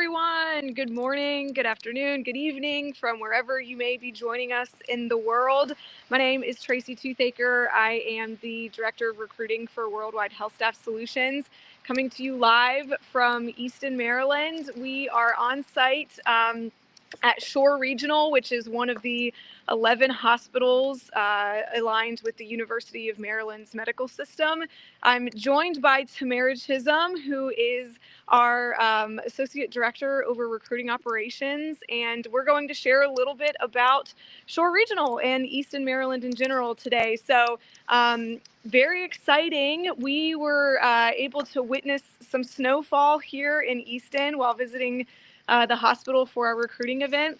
everyone. Good morning, good afternoon, good evening from wherever you may be joining us in the world. My name is Tracy Toothaker. I am the Director of Recruiting for Worldwide Health Staff Solutions, coming to you live from Easton, Maryland. We are on site at Shore Regional, which is one of the 11 hospitals aligned with the University of Maryland's medical system. I'm joined by Tamara Chisholm, who is our Associate Director over Recruiting Operations, and we're going to share a little bit about Shore Regional and Easton, Maryland in general today. So very exciting. We were able to witness some snowfall here in Easton while visiting the hospital for our recruiting event.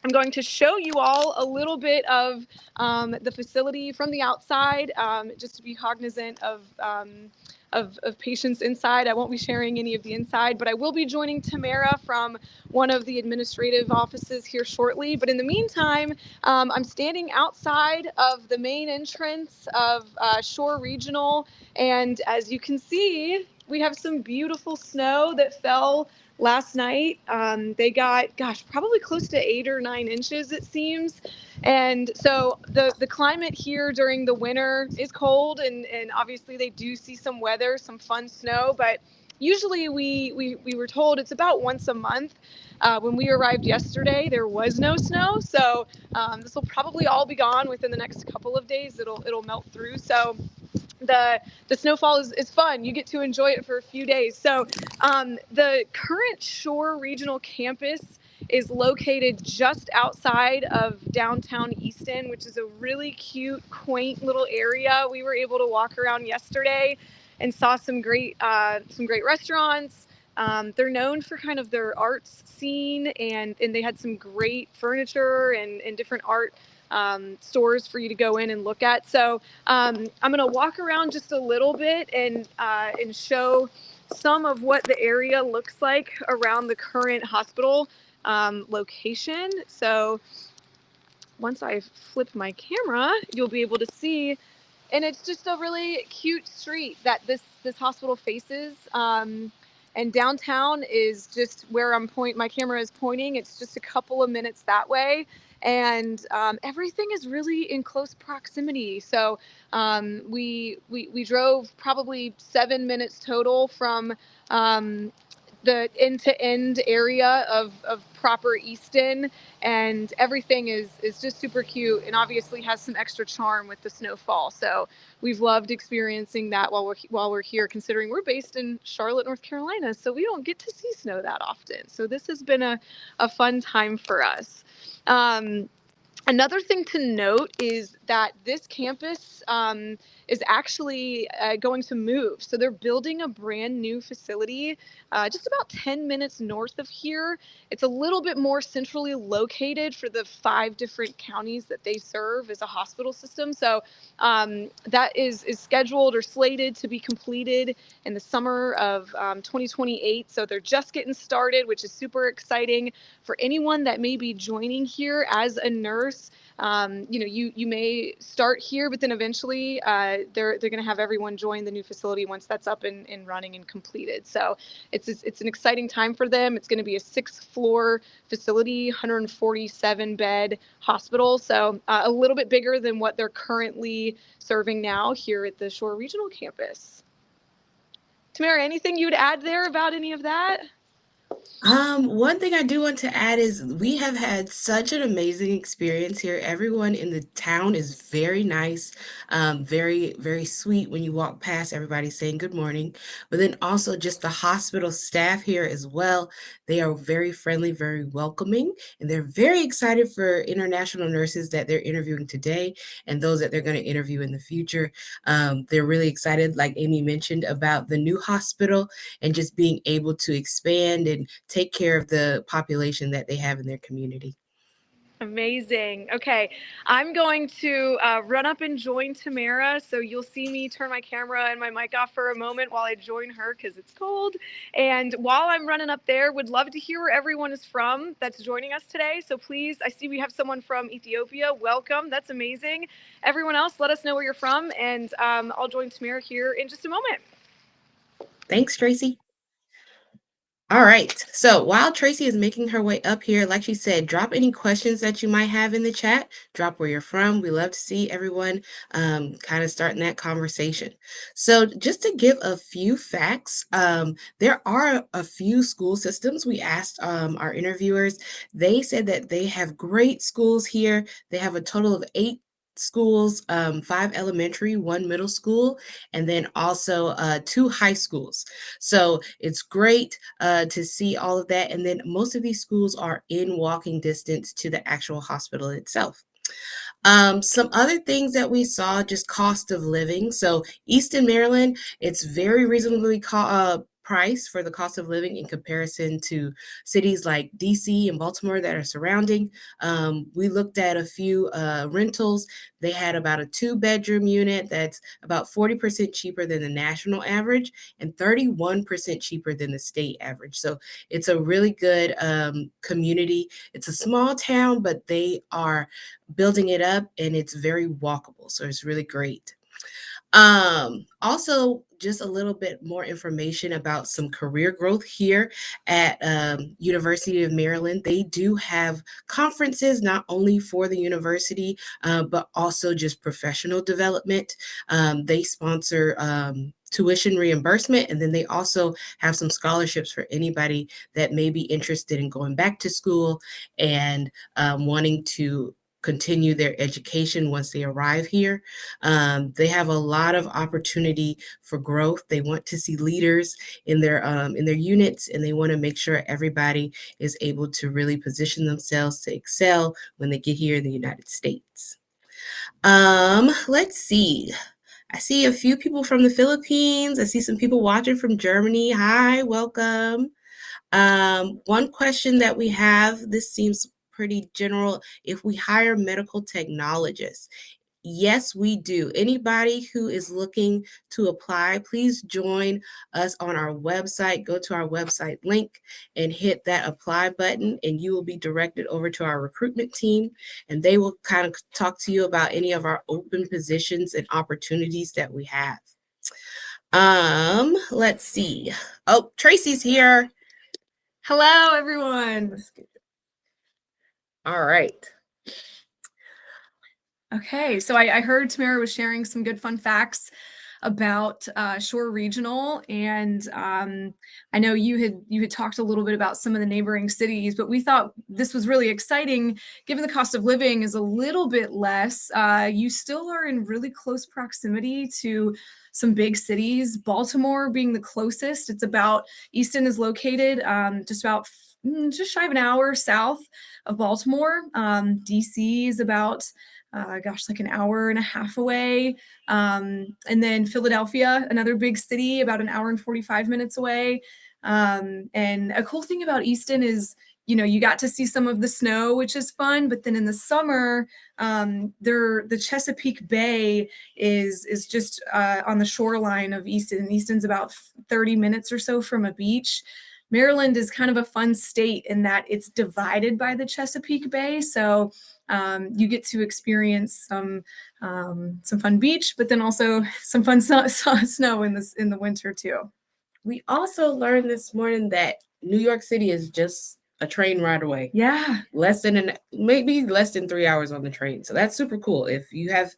I'm going to show you all a little bit of the facility from the outside, just to be cognizant of patients inside. I won't be sharing any of the inside, but I will be joining Tamara from one of the administrative offices here shortly. But in the meantime, I'm standing outside of the main entrance of Shore Regional, and as you can see, we have some beautiful snow that fell last night. They got, probably close to 8 or 9 inches, it seems. And so the climate here during the winter is cold, and obviously they do see some weather, some fun snow, but usually we were told it's about once a month. When we arrived yesterday, there was no snow, so this will probably all be gone within the next couple of days. It'll melt through. So the snowfall is fun. You get to enjoy it for a few days. So the current Shore Regional Campus is located just outside of downtown Easton, which is a really cute, quaint little area. We were able to walk around yesterday and saw some great restaurants. They're known for kind of their arts scene, and they had some great furniture and different art stores for you to go in and look at. So I'm going to walk around just a little bit and show some of what the area looks like around the current hospital location. So once I flip my camera, you'll be able to see, and it's just a really cute street that this hospital faces. And downtown is just where my camera is pointing. It's just a couple of minutes that way. And everything is really in close proximity. So we drove probably 7 minutes total from the end-to-end area of proper Easton, and everything is just super cute, and obviously has some extra charm with the snowfall. So we've loved experiencing that while we're here, considering we're based in Charlotte, North Carolina, so we don't get to see snow that often. So this has been a fun time for us. Another thing to note is that this campus is actually going to move. So they're building a brand new facility just about 10 minutes north of here. It's a little bit more centrally located for the 5 different counties that they serve as a hospital system. So that is scheduled or slated to be completed in the summer of 2028. So they're just getting started, which is super exciting for anyone that may be joining here as a nurse. You may start here, but then eventually they're going to have everyone join the new facility once that's up and running and completed. So it's an exciting time for them. It's going to be a 6-floor facility, 147 bed hospital. So a little bit bigger than what they're currently serving now here at the Shore Regional Campus. Tamara, anything you'd add there about any of that? One thing I do want to add is we have had such an amazing experience here. Everyone in the town is very nice, very, very sweet. When you walk past, everybody's saying good morning. But then also just the hospital staff here as well. They are very friendly, very welcoming, and they're very excited for international nurses that they're interviewing today and those that they're going to interview in the future. They're really excited, like Amy mentioned, about the new hospital and just being able to expand and take care of the population that they have in their community. Amazing. Okay, I'm going to run up and join Tamara. So you'll see me turn my camera and my mic off for a moment while I join her because it's cold. And while I'm running up there, would love to hear where everyone is from that's joining us today. So please, I see we have someone from Ethiopia. Welcome. That's amazing. Everyone else, let us know where you're from, and I'll join Tamara here in just a moment. Thanks, Tracy. All right. So while Tracy is making her way up here, like she said, drop any questions that you might have in the chat. Drop where you're from. We love to see everyone kind of starting that conversation. So just to give a few facts, there are a few school systems. We asked our interviewers. They said that they have great schools here. They have a total of 8 schools, 5 elementary, 1 middle school, and then also 2 high schools. So it's great to see all of that. And then most of these schools are in walking distance to the actual hospital itself. Some other things that we saw, just cost of living. So Easton, Maryland, it's very reasonably priced for the cost of living in comparison to cities like DC and Baltimore that are surrounding. We looked at a few rentals. They had about a 2 bedroom unit that's about 40% cheaper than the national average and 31% cheaper than the state average. So it's a really good community. It's a small town, but they are building it up and it's very walkable. So it's really great. Also, just a little bit more information about some career growth here at University of Maryland. They do have conferences not only for the university, but also just professional development. They sponsor tuition reimbursement, and then they also have some scholarships for anybody that may be interested in going back to school and wanting to continue their education once they arrive here. They have a lot of opportunity for growth. They want to see leaders in their units, and they want to make sure everybody is able to really position themselves to excel when they get here in the United States. Let's see. I see a few people from the Philippines. I see some people watching from Germany. Hi, welcome. One question that we have, this seems pretty general. If we hire medical technologists, yes, we do. Anybody who is looking to apply, please join us on our website. Go to our website link and hit that apply button, and you will be directed over to our recruitment team, and they will kind of talk to you about any of our open positions and opportunities that we have. Let's see. Oh, Tracy's here. Hello, everyone. All right. Okay, so I heard Tamara was sharing some good fun facts about Shore Regional, and I know you had talked a little bit about some of the neighboring cities, but we thought this was really exciting. Given the cost of living is a little bit less, you still are in really close proximity to some big cities. Baltimore being the closest, it's about Easton is located just about just shy of an hour south of Baltimore. DC is about like an hour and a half away. And then Philadelphia, another big city, about an hour and 45 minutes away. And a cool thing about Easton is, you got to see some of the snow, which is fun. But then in the summer, the Chesapeake Bay is just on the shoreline of Easton. And Easton's about 30 minutes or so from a beach. Maryland is kind of a fun state in that it's divided by the Chesapeake Bay. So you get to experience some fun beach, but then also some fun snow in the winter too. We also learned this morning that New York City is just a train ride away. Yeah. Maybe less than 3 hours on the train. So that's super cool. If you have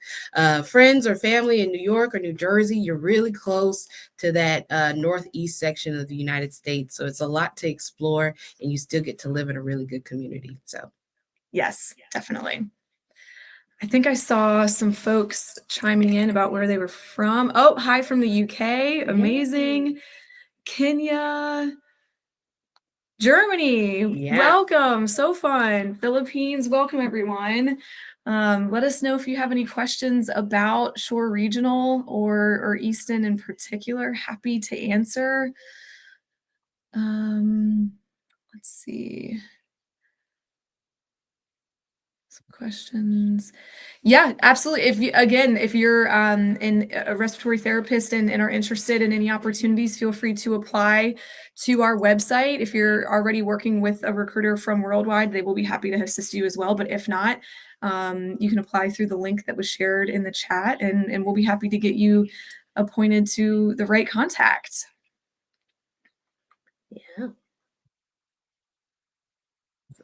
friends or family in New York or New Jersey, you're really close to that northeast section of the United States. So it's a lot to explore, and you still get to live in a really good community. So yes, definitely. I think I saw some folks chiming in about where they were from. Oh, hi from the UK. Amazing. Kenya. Germany, yeah. welcome. So fun. Philippines, welcome everyone. Let us know if you have any questions about Shore Regional or Easton in particular. Happy to answer. Let's see. Some questions. Yeah, absolutely. If you're in a respiratory therapist and are interested in any opportunities, feel free to apply to our website. If you're already working with a recruiter from Worldwide, they will be happy to assist you as well. But if not, you can apply through the link that was shared in the chat, and we'll be happy to get you appointed to the right contact. Yeah.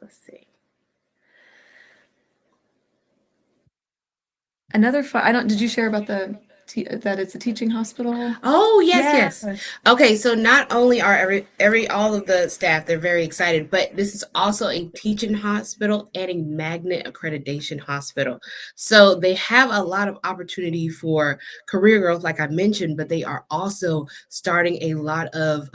Let's see. Another fun, I don't, did you share about that it's a teaching hospital? Oh, yes, yes. Yes. Okay, so not only are every all of the staff, they're very excited, but this is also a teaching hospital and a magnet accreditation hospital. So they have a lot of opportunity for career growth, like I mentioned, but they are also starting a lot of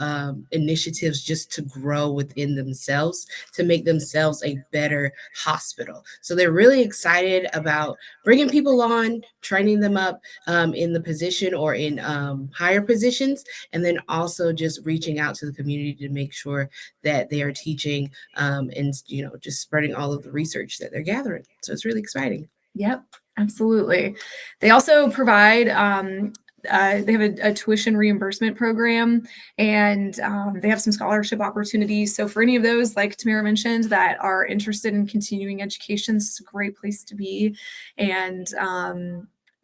initiatives just to grow within themselves, to make themselves a better hospital. So they're really excited about bringing people on, training them up in the position or in higher positions, and then also just reaching out to the community to make sure that they are teaching and just spreading all of the research that they're gathering. So it's really exciting. Yep, absolutely. They also provide they have a tuition reimbursement program, and they have some scholarship opportunities. So for any of those, like Tamara mentioned, that are interested in continuing education, this is a great place to be. And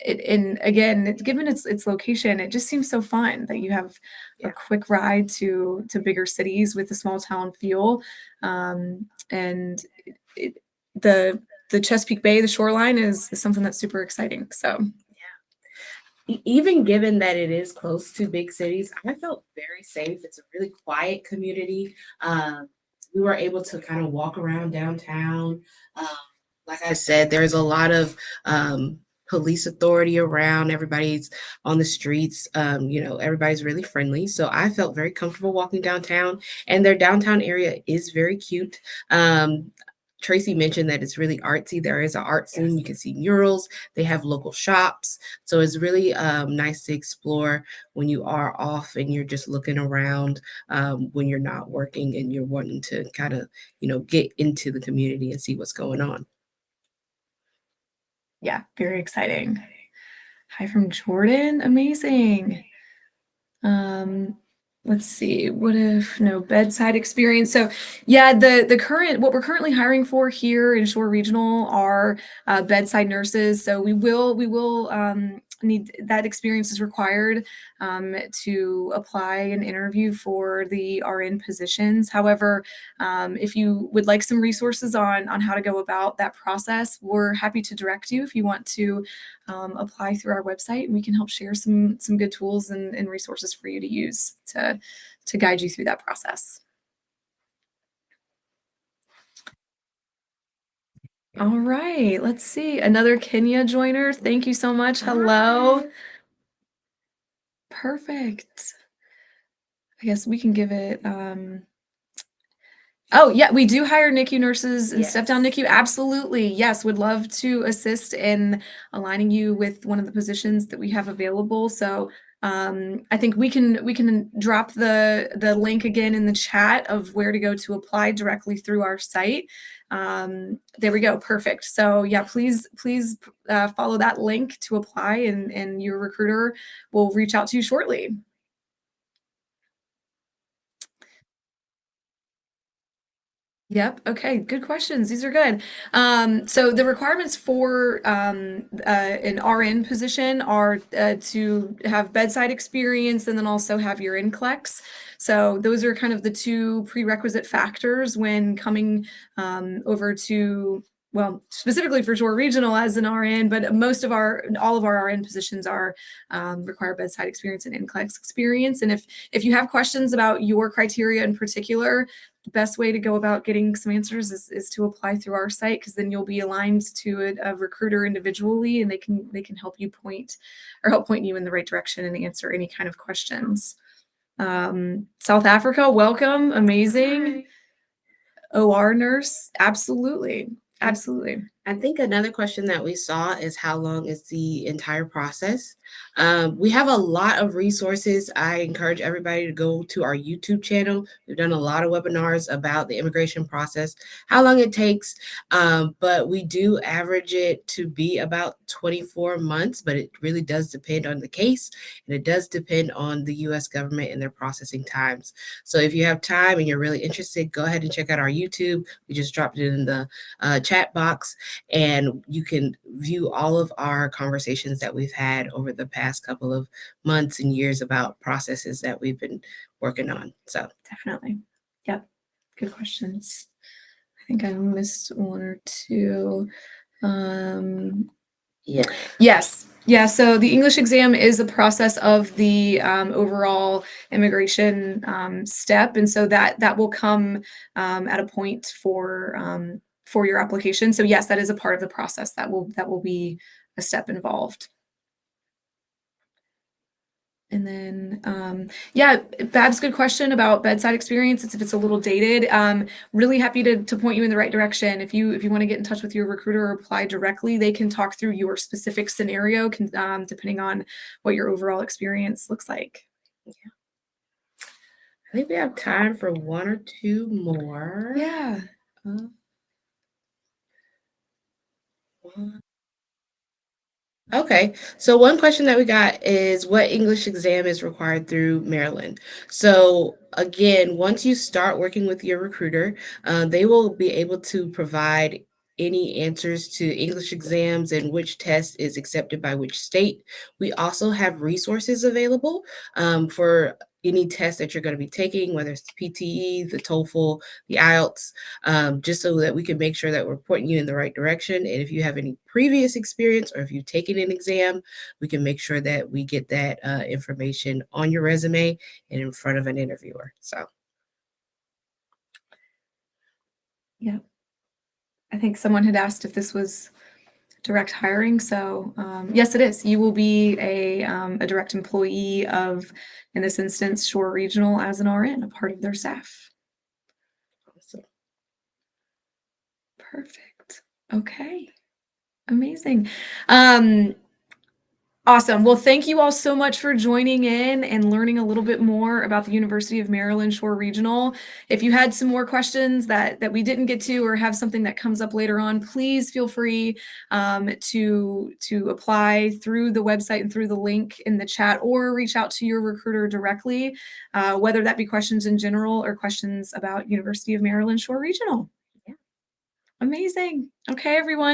and again, given its location, it just seems so fun that you have a quick ride to bigger cities with a small town feel. And it, the Chesapeake Bay, the shoreline is something that's super exciting. So even given that it is close to big cities, I felt very safe. It's a really quiet community. We were able to kind of walk around downtown. Um, like I said, there's a lot of police authority around. Everybody's on the streets. Everybody's really friendly. So I felt very comfortable walking downtown, and their downtown area is very cute. Tracy mentioned that it's really artsy. There is an art scene. You can see murals. They have local shops. So it's really nice to explore when you are off and you're just looking around when you're not working and you're wanting to kind of, get into the community and see what's going on. yeah, very exciting. Hi from Jordan. Amazing. Let's see, what if no bedside experience? So yeah, the current what we're currently hiring for here in Shore Regional are bedside nurses. So we will need that experience is required to apply and interview for the RN positions. However, if you would like some resources on how to go about that process, we're happy to direct you if you want to apply through our website, and we can help share some good tools and resources for you to use to guide you through that process. All right, let's see. Another Kenya joiner. Thank you so much. Hello. Hi. Perfect. I guess we can give it Oh, yeah, we do hire NICU nurses and step down NICU. Absolutely. Yes, would love to assist in aligning you with one of the positions that we have available. So I think we can drop the link again in the chat of where to go to apply directly through our site. There we go. Perfect. So yeah, please follow that link to apply, and your recruiter will reach out to you shortly. Yep. Okay. Good questions. These are good. So the requirements for an RN position are to have bedside experience and then also have your NCLEX. So those are kind of the two prerequisite factors when coming over to, well, specifically for Shore Regional as an RN, but all of our RN positions are require bedside experience and NCLEX experience. And if you have questions about your criteria in particular, the best way to go about getting some answers is to apply through our site, because then you'll be aligned to a recruiter individually, and they can help you help point you in the right direction and answer any kind of questions. South Africa, welcome, amazing. OR nurse, absolutely. I think another question that we saw is how long is the entire process? We have a lot of resources. I encourage everybody to go to our YouTube channel. We've done a lot of webinars about the immigration process, how long it takes, but we do average it to be about 24 months, but it really does depend on the case, and it does depend on the US government and their processing times. So if you have time and you're really interested, go ahead and check out our YouTube. We just dropped it in the chat box, and you can view all of our conversations that we've had over the past couple of months and years about processes that we've been working on. So definitely. Yep. Good questions. think I missed one or two. Yeah. Yes. Yeah, so the English exam is a process of the overall immigration step, and so that will come at a point for your application. So yes, that is a part of the process. That will be a step involved. And then, yeah, Bab's good question about bedside experience. If it's a little dated, really happy to point you in the right direction. If you want to get in touch with your recruiter or apply directly, they can talk through your specific scenario, depending on what your overall experience looks like. I think we have time for one or two more. Yeah. Uh, one. Okay, so one question that we got is what English exam is required through Maryland? So again, once you start working with your recruiter, they will be able to provide any answers to English exams and which test is accepted by which state. We also have resources available for any test that you're going to be taking, whether it's the PTE, the TOEFL, the IELTS, just so that we can make sure that we're pointing you in the right direction. And if you have any previous experience or if you've taken an exam, we can make sure that we get that information on your resume and in front of an interviewer. So, Yeah. I think someone had asked if this was direct hiring. So yes, it is. You will be a direct employee of, in this instance, Shore Regional as an RN, a part of their staff. awesome. Perfect. Okay. Amazing. Awesome. Well, thank you all so much for joining in and learning a little bit more about the University of Maryland Shore Regional. If you had some more questions that we didn't get to or have something that comes up later on, please feel free to apply through the website and through the link in the chat, or reach out to your recruiter directly, whether that be questions in general or questions about University of Maryland Shore Regional. Yeah. Amazing. Okay, everyone.